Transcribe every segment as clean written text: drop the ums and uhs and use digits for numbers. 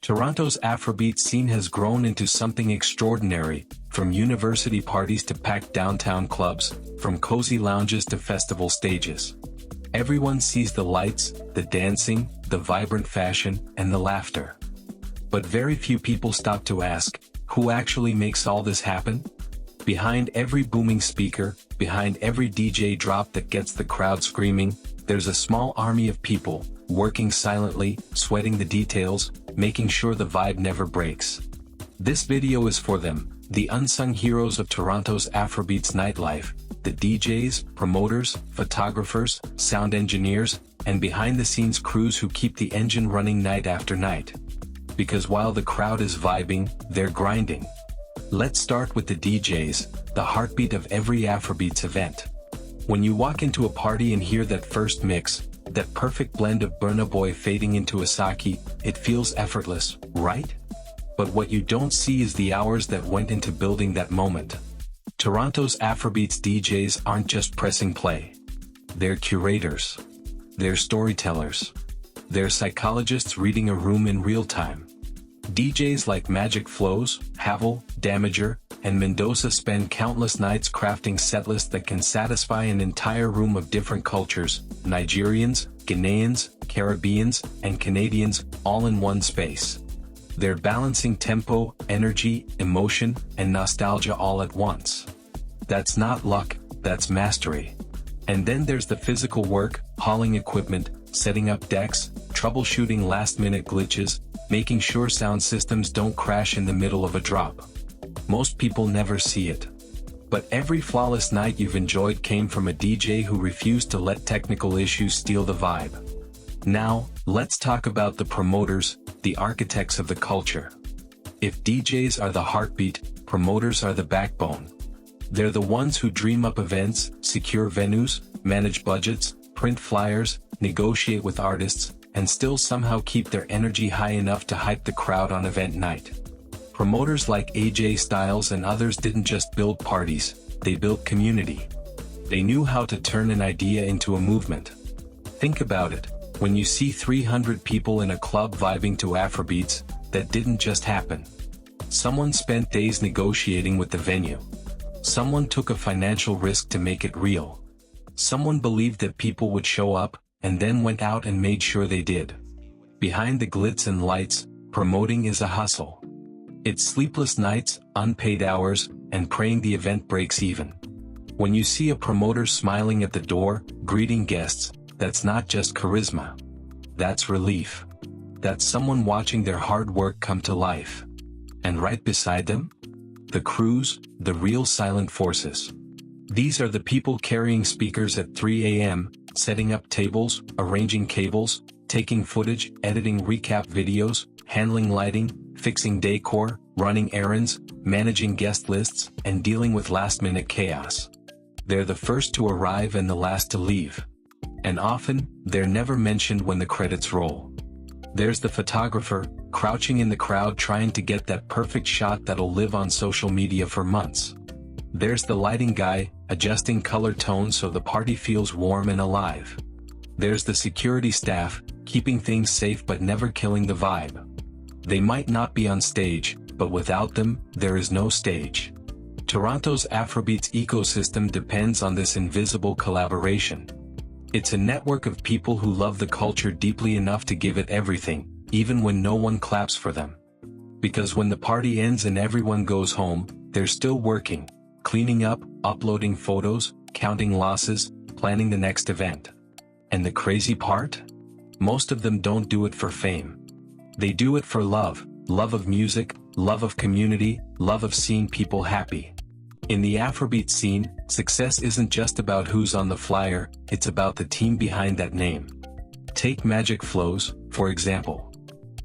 Toronto's Afrobeat scene has grown into something extraordinary, from university parties to packed downtown clubs, from cozy lounges to festival stages. Everyone sees the lights, the dancing, the vibrant fashion, and the laughter. But very few people stop to ask, who actually makes all this happen? Behind every booming speaker, behind every DJ drop that gets the crowd screaming, there's a small army of people, working silently, sweating the details, making sure the vibe never breaks. This video is for them, the unsung heroes of Toronto's Afrobeats nightlife, the DJs, promoters, photographers, sound engineers, and behind-the-scenes crews who keep the engine running night after night. Because while the crowd is vibing, they're grinding. Let's start with the DJs, the heartbeat of every Afrobeats event. When you walk into a party and hear that first mix, that perfect blend of Burna Boy fading into Asaki, it feels effortless, right? But what you don't see is the hours that went into building that moment. Toronto's Afrobeats DJs aren't just pressing play. They're curators. They're storytellers. They're psychologists reading a room in real time. DJs like Magic Flows, Havel, Damager, and Mendoza spend countless nights crafting setlists that can satisfy an entire room of different cultures, Nigerians, Ghanaians, Caribbeans, and Canadians, all in one space. They're balancing tempo, energy, emotion, and nostalgia all at once. That's not luck, that's mastery. And then there's the physical work, hauling equipment, setting up decks, troubleshooting last-minute glitches, making sure sound systems don't crash in the middle of a drop. Most people never see it. But every flawless night you've enjoyed came from a DJ who refused to let technical issues steal the vibe. Now, let's talk about the promoters, the architects of the culture. If DJs are the heartbeat, promoters are the backbone. They're the ones who dream up events, secure venues, manage budgets, print flyers, negotiate with artists, and still somehow keep their energy high enough to hype the crowd on event night. Promoters like AJ Styles and others didn't just build parties, they built community. They knew how to turn an idea into a movement. Think about it, when you see 300 people in a club vibing to Afrobeats, that didn't just happen. Someone spent days negotiating with the venue. Someone took a financial risk to make it real. Someone believed that people would show up, and then went out and made sure they did. Behind the glitz and lights, promoting is a hustle. It's sleepless nights, unpaid hours, and praying the event breaks even. When you see a promoter smiling at the door, greeting guests, that's not just charisma. That's relief. That's someone watching their hard work come to life. And right beside them? The crews, the real silent forces. These are the people carrying speakers at 3 a.m., setting up tables, arranging cables, taking footage, editing recap videos, handling lighting, fixing decor, running errands, managing guest lists, and dealing with last-minute chaos. They're the first to arrive and the last to leave. And often, they're never mentioned when the credits roll. There's the photographer, crouching in the crowd trying to get that perfect shot that'll live on social media for months. There's the lighting guy, adjusting color tones so the party feels warm and alive. There's the security staff, keeping things safe but never killing the vibe. They might not be on stage, but without them, there is no stage. Toronto's Afrobeats ecosystem depends on this invisible collaboration. It's a network of people who love the culture deeply enough to give it everything, even when no one claps for them. Because when the party ends and everyone goes home, they're still working, cleaning up, uploading photos, counting losses, planning the next event. And the crazy part? Most of them don't do it for fame. They do it for love, love of music, love of community, love of seeing people happy. In the Afrobeat scene, success isn't just about who's on the flyer, it's about the team behind that name. Take Magic Flows, for example.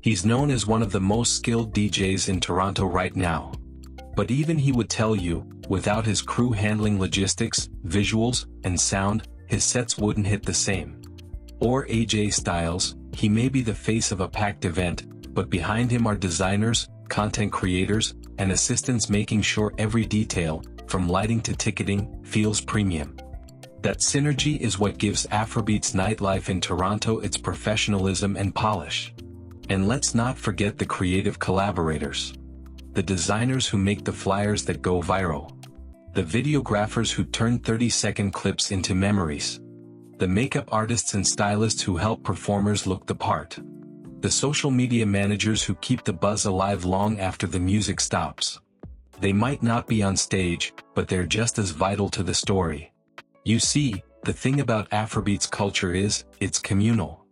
He's known as one of the most skilled DJs in Toronto right now. But even he would tell you, without his crew handling logistics, visuals, and sound, his sets wouldn't hit the same. Or AJ Styles, he may be the face of a packed event, but behind him are designers, content creators, and assistants making sure every detail, from lighting to ticketing, feels premium. That synergy is what gives Afrobeats nightlife in Toronto its professionalism and polish. And let's not forget the creative collaborators. The designers who make the flyers that go viral. The videographers who turn 30-second clips into memories. The makeup artists and stylists who help performers look the part. The social media managers who keep the buzz alive long after the music stops. They might not be on stage, but they're just as vital to the story. You see, the thing about Afrobeats culture is, it's communal.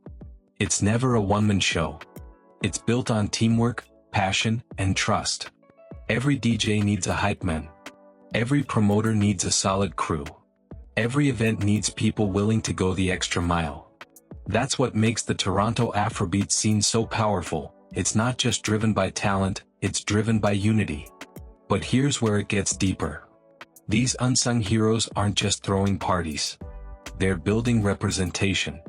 It's never a one-man show. It's built on teamwork, passion, and trust. Every DJ needs a hype man. Every promoter needs a solid crew. Every event needs people willing to go the extra mile. That's what makes the Toronto Afrobeat scene so powerful. It's not just driven by talent, it's driven by unity. But here's where it gets deeper. These unsung heroes aren't just throwing parties. They're building representation.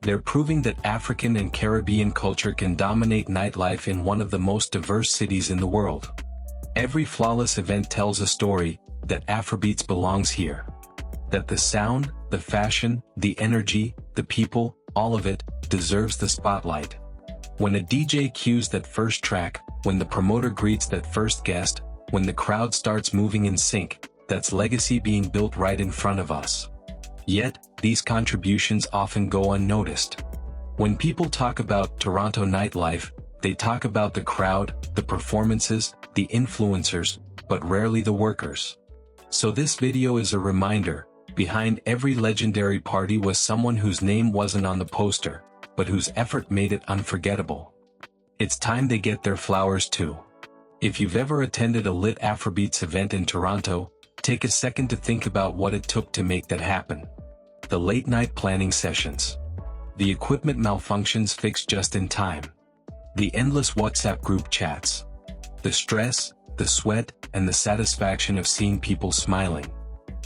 They're proving that African and Caribbean culture can dominate nightlife in one of the most diverse cities in the world. Every flawless event tells a story, that Afrobeats belongs here. That the sound, the fashion, the energy, the people, all of it, deserves the spotlight. When a DJ cues that first track, when the promoter greets that first guest, when the crowd starts moving in sync, that's legacy being built right in front of us. Yet, these contributions often go unnoticed. When people talk about Toronto nightlife, they talk about the crowd, the performances, the influencers, but rarely the workers. So this video is a reminder, behind every legendary party was someone whose name wasn't on the poster, but whose effort made it unforgettable. It's time they get their flowers too. If you've ever attended a lit Afrobeats event in Toronto, take a second to think about what it took to make that happen. The late-night planning sessions. The equipment malfunctions fixed just in time. The endless WhatsApp group chats. The stress, the sweat, and the satisfaction of seeing people smiling.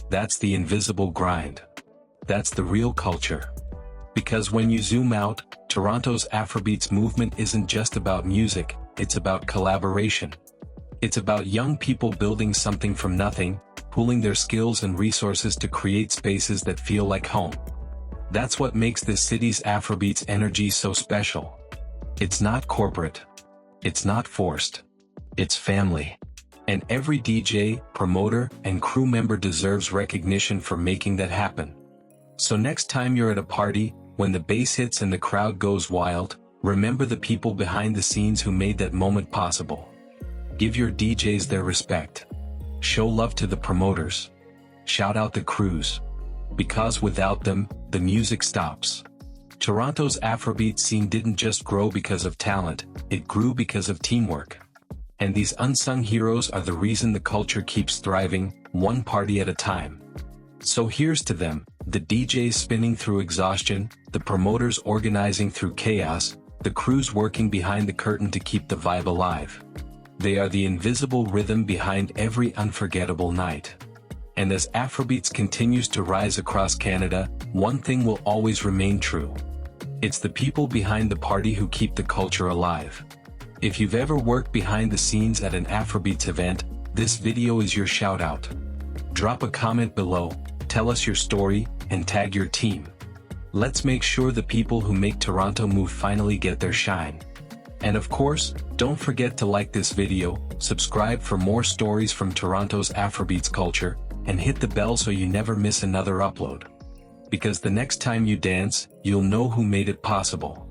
That's the invisible grind. That's the real culture. Because when you zoom out, Toronto's Afrobeats movement isn't just about music, it's about collaboration. It's about young people building something from nothing, pooling their skills and resources to create spaces that feel like home. That's what makes this city's Afrobeats energy so special. It's not corporate. It's not forced. It's family. And every DJ, promoter, and crew member deserves recognition for making that happen. So next time you're at a party, when the bass hits and the crowd goes wild, remember the people behind the scenes who made that moment possible. Give your DJs their respect. Show love to the promoters. Shout out the crews. Because without them, the music stops. Toronto's Afrobeat scene didn't just grow because of talent, it grew because of teamwork. And these unsung heroes are the reason the culture keeps thriving, one party at a time. So here's to them, the DJs spinning through exhaustion, the promoters organizing through chaos, the crews working behind the curtain to keep the vibe alive. They are the invisible rhythm behind every unforgettable night. And as Afrobeats continues to rise across Canada, one thing will always remain true. It's the people behind the party who keep the culture alive. If you've ever worked behind the scenes at an Afrobeats event, this video is your shout out. Drop a comment below, tell us your story, and tag your team. Let's make sure the people who make Toronto move finally get their shine. And of course, don't forget to like this video, subscribe for more stories from Toronto's Afrobeats culture, and hit the bell so you never miss another upload. Because the next time you dance, you'll know who made it possible.